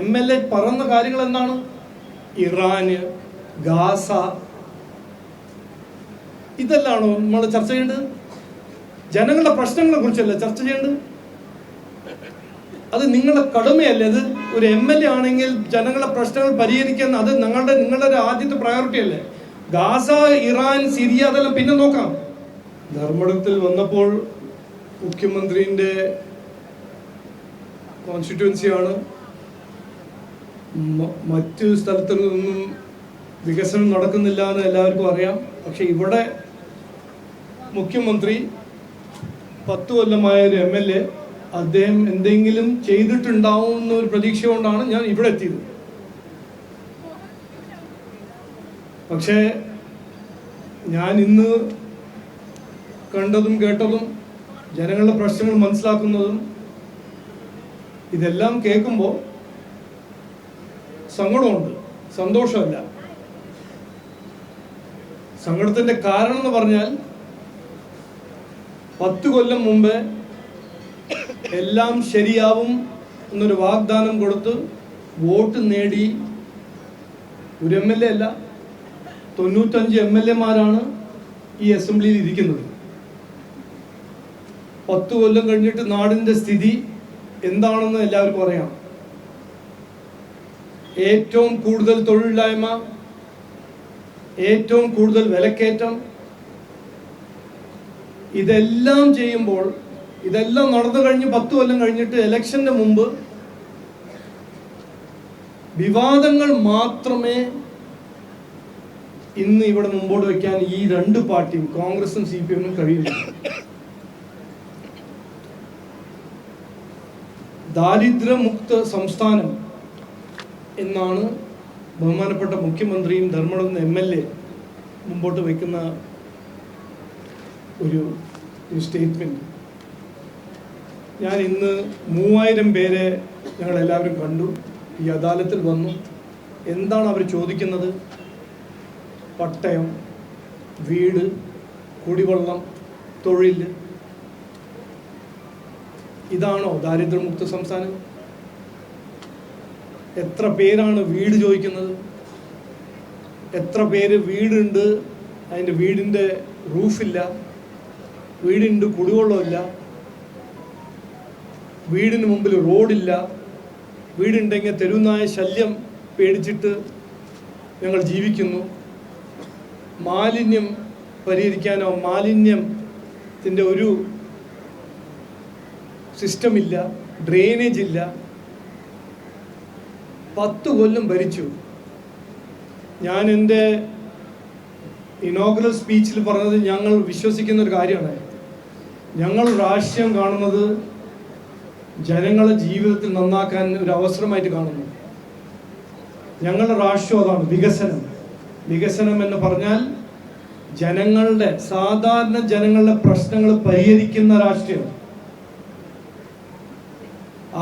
MLA പറഞ്ഞ കാര്യങ്ങൾ എന്താണ്? ഇറാന്, ഗാസ, ഇതെല്ലാണോ നമ്മൾ ചർച്ച ചെയ്യേണ്ടത്? ജനങ്ങളുടെ പ്രശ്നങ്ങളെ കുറിച്ചല്ല ചർച്ച ചെയ്യേണ്ടത്. അത് നിങ്ങളുടെ കടമയല്ലേ? അത് ഒരു MLA ആണെങ്കിൽ ജനങ്ങളുടെ പ്രശ്നങ്ങൾ പരിഹരിക്കാൻ അത് നിങ്ങളുടെ ആദ്യത്തെ പ്രയോറിറ്റി അല്ലേ? ഗാസ, ഇറാൻ, സിറിയ അതെല്ലാം പിന്നെ നോക്കാം. ധർമ്മടത്തിൽ വന്നപ്പോൾ മുഖ്യമന്ത്രിന്റെ കോൺസ്റ്റിറ്റ്യുവൻസിയാണ്. മറ്റു സ്ഥലത്തു നിന്നും വികസനം നടക്കുന്നില്ല എന്ന് എല്ലാവർക്കും അറിയാം. പക്ഷെ ഇവിടെ മുഖ്യമന്ത്രി 10 കൊല്ലമായ ഒരു MLA, അദ്ദേഹം എന്തെങ്കിലും ചെയ്തിട്ടുണ്ടാവും എന്നൊരു പ്രതീക്ഷ കൊണ്ടാണ് ഞാൻ ഇവിടെ എത്തിയത്. പക്ഷേ ഞാൻ ഇന്ന് കണ്ടതും കേട്ടതും ജനങ്ങളുടെ പ്രശ്നങ്ങൾ മനസ്സിലാക്കുന്നതും ഇതെല്ലാം കേൾക്കുമ്പോൾ സങ്കടമുണ്ട്, സന്തോഷമല്ല. സങ്കടത്തിന്റെ കാരണം എന്ന് പറഞ്ഞാൽ 10 കൊല്ലം മുമ്പ് എല്ലാം ശരിയാവും എന്നൊരു വാഗ്ദാനം കൊടുത്ത് വോട്ട് നേടി ഒരു MLA അല്ല, 95 MLA-മാരാണ് ഈ അസംബ്ലിയിൽ ഇരിക്കുന്നത്. 10 കൊല്ലം കഴിഞ്ഞിട്ട് നാടിന്റെ സ്ഥിതി എന്താണെന്ന് എല്ലാവർക്കും അറിയാം. ഏറ്റവും കൂടുതൽ തൊഴിലില്ലായ്മ, ഏറ്റവും കൂടുതൽ വിലക്കയറ്റം. ഇതെല്ലാം ചെയ്യുമ്പോൾ, ഇതെല്ലാം നടന്നു കഴിഞ്ഞ് 10 കൊല്ലം കഴിഞ്ഞിട്ട് ഇലക്ഷന്റെ മുമ്പ് വിവാദങ്ങൾ മാത്രമേ ഇന്ന് ഇവിടെ മുമ്പോട്ട് വയ്ക്കാൻ ഈ രണ്ട് പാർട്ടിയും, കോൺഗ്രസും CPM-ഉം കഴിയില്ല. ദാരിദ്ര്യമുക്ത സംസ്ഥാനം എന്നാണ് ബഹുമാനപ്പെട്ട മുഖ്യമന്ത്രിയും ധർമ്മടം MLA മുമ്പോട്ട് വയ്ക്കുന്ന ഒരു സ്റ്റേറ്റ്മെന്റ്. ഞാൻ ഇന്ന് 3000 പേരെ ഞങ്ങൾ എല്ലാവരും കണ്ടു. ഈ അദാലത്തിൽ വന്നു. എന്താണ് അവർ ചോദിക്കുന്നത്? പട്ടയം, വീട്, കുടിവെള്ളം, തൊഴിൽ. ഇതാണോ ദാരിദ്ര്യമുക്ത സംസ്ഥാനം? എത്ര പേരാണ് വീട് ചോദിക്കുന്നത്? എത്ര പേര് വീടുണ്ട്, അതിൻ്റെ വീടിൻ്റെ റൂഫില്ല, വീടിൻ്റെ കുടിവെള്ളമില്ല, വീടിന് മുമ്പിൽ റോഡില്ല, വീടുണ്ടെങ്കിൽ തെരുവുനായ ശല്യം പേടിച്ചിട്ട് ഞങ്ങൾ ജീവിക്കുന്നു, മാലിന്യം പരിഹരിക്കാനോ മാലിന്യത്തിൻ്റെ ഒരു സിസ്റ്റമില്ല, ഡ്രെയിനേജ് ഇല്ല. 10 കൊല്ലം ഭരിച്ചു. ഞാൻ എൻ്റെ ഇനോഗ്രൽ സ്പീച്ചിൽ പറഞ്ഞത് ഞങ്ങൾ വിശ്വസിക്കുന്ന ഒരു കാര്യമാണ്. ഞങ്ങൾ രാഷ്ട്രീയം കാണുന്നത് ജനങ്ങളെ ജീവിതത്തിൽ നന്നാക്കാൻ ഒരു അവസരമായിട്ട് കാണുന്നു. ഞങ്ങളുടെ രാഷ്ട്രീയം അതാണ്, വികസനം. വികസനം എന്ന് പറഞ്ഞാൽ ജനങ്ങളുടെ, സാധാരണ ജനങ്ങളുടെ പ്രശ്നങ്ങൾ പരിഹരിക്കുന്ന രാഷ്ട്രീയം.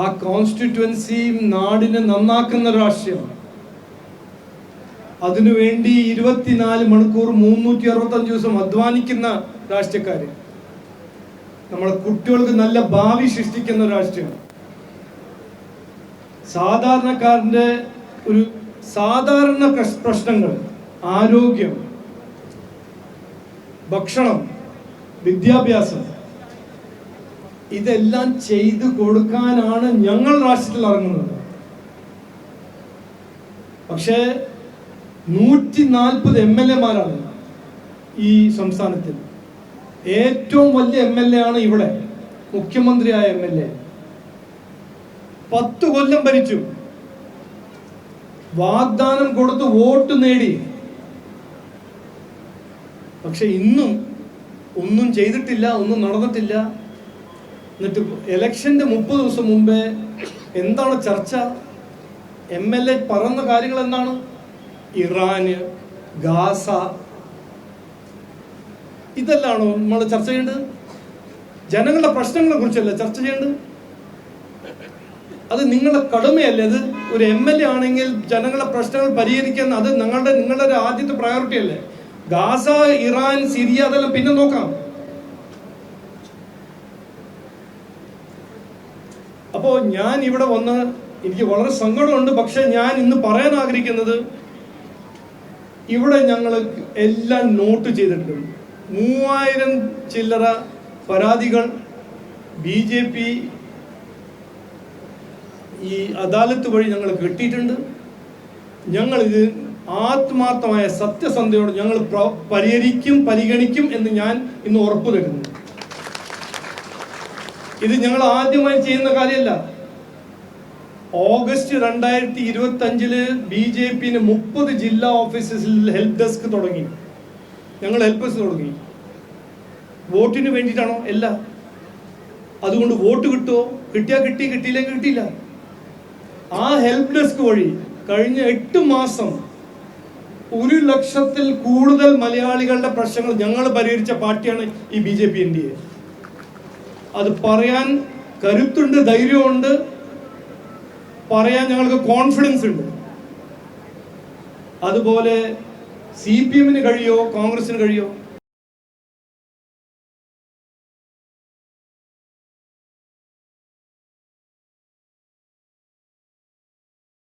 ആ കോൺസ്റ്റിറ്റ്യുവൻസിയും നാടിനെ നന്നാക്കുന്ന രാഷ്ട്രീയം. അതിനുവേണ്ടി 24 മണിക്കൂർ 365 ദിവസം അധ്വാനിക്കുന്ന രാഷ്ട്രീയക്കാര്. നമ്മളെ കുട്ടികൾക്ക് നല്ല ഭാവി സൃഷ്ടിക്കുന്ന രാഷ്ട്രീയം. സാധാരണക്കാരന്റെ ഒരു സാധാരണ പ്രശ്നങ്ങൾ, ആരോഗ്യം, ഭക്ഷണം, വിദ്യാഭ്യാസം, ഇതെല്ലാം ചെയ്തു കൊടുക്കാനാണ് ഞങ്ങൾ രാഷ്ട്രീയത്തിൽ ഇറങ്ങുന്നത്. പക്ഷേ 140 MLA-മാരാണ് ഈ സംസ്ഥാനത്തിൽ. ഏറ്റവും വലിയ MLA ആണ് ഇവിടെ, മുഖ്യമന്ത്രിയായ MLA. 10 കൊല്ലം ഭരിച്ചു, വാഗ്ദാനം കൊടുത്ത് വോട്ട് നേടി. പക്ഷെ ഇന്നും ഒന്നും ചെയ്തിട്ടില്ല, ഒന്നും നടന്നിട്ടില്ല. എന്നിട്ട് ഇലക്ഷന്റെ 30 ദിവസം മുമ്പേ എന്താണ് ചർച്ച? MLA പറഞ്ഞ കാര്യങ്ങൾ എന്താണ്? ഇറാന്, ഗാസ, ഇതെല്ലാണോ നമ്മൾ ചർച്ച ചെയ്യേണ്ടത്? ജനങ്ങളുടെ പ്രശ്നങ്ങളെ കുറിച്ചല്ല ചർച്ച ചെയ്യേണ്ടത്. അത് നിങ്ങളുടെ കടമയല്ലേ? അത് ഒരു MLA ആണെങ്കിൽ ജനങ്ങളുടെ പ്രശ്നങ്ങൾ പരിഹരിക്കാൻ അത് നിങ്ങളുടെ ആദ്യത്തെ പ്രയോറിറ്റി അല്ലേ? ഗാസ, ഇറാൻ, സിറിയ അതെല്ലാം പിന്നെ നോക്കാം. അപ്പോൾ ഞാൻ ഇവിടെ വന്ന് എനിക്ക് വളരെ സങ്കടമുണ്ട്. പക്ഷെ ഞാൻ ഇന്ന് പറയാൻ ആഗ്രഹിക്കുന്നത്, ഇവിടെ ഞങ്ങൾ എല്ലാം നോട്ട് ചെയ്തിട്ടുണ്ട്. 3000 ചില്ലറ പരാതികൾ BJP ഈ അദാലത്ത് വഴി ഞങ്ങൾ കിട്ടിയിട്ടുണ്ട്. ഞങ്ങളിത് ആത്മാർത്ഥമായ സത്യസന്ധയോടെ ഞങ്ങൾ പരിഗണിക്കും എന്ന് ഞാൻ ഇന്ന് ഉറപ്പു തരുന്നു. ഇത് ഞങ്ങൾ ആദ്യമായി ചെയ്യുന്ന കാര്യമല്ല. ഓഗസ്റ്റ് 2025 BJP 30 ജില്ലാ ഓഫീസസിൽ ഹെൽപ്പ് ഡെസ്ക് തുടങ്ങി. ഞങ്ങൾ ഹെൽപ്പ് ഡെസ്ക് തുടങ്ങി. വോട്ടിന് വേണ്ടിയിട്ടാണോ? അല്ല. അതുകൊണ്ട് വോട്ട് കിട്ടുമോ? കിട്ടിയാൽ കിട്ടി, കിട്ടിയില്ലെങ്കിൽ കിട്ടിയില്ല. ആ ഹെൽപ്പ് ഡെസ്ക് വഴി കഴിഞ്ഞ 8 മാസം 1 ലക്ഷത്തിൽ കൂടുതൽ മലയാളികളുടെ പ്രശ്നങ്ങൾ ഞങ്ങൾ പരിഹരിച്ച പാർട്ടിയാണ് ഈ BJP NDA. അത് പറയാൻ കരുത്തുണ്ട്, ധൈര്യമുണ്ട്, പറയാൻ ഞങ്ങൾക്ക് കോൺഫിഡൻസ് ഉണ്ട്. അതുപോലെ CPM കഴിയോ, കോൺഗ്രസിന് കഴിയോ?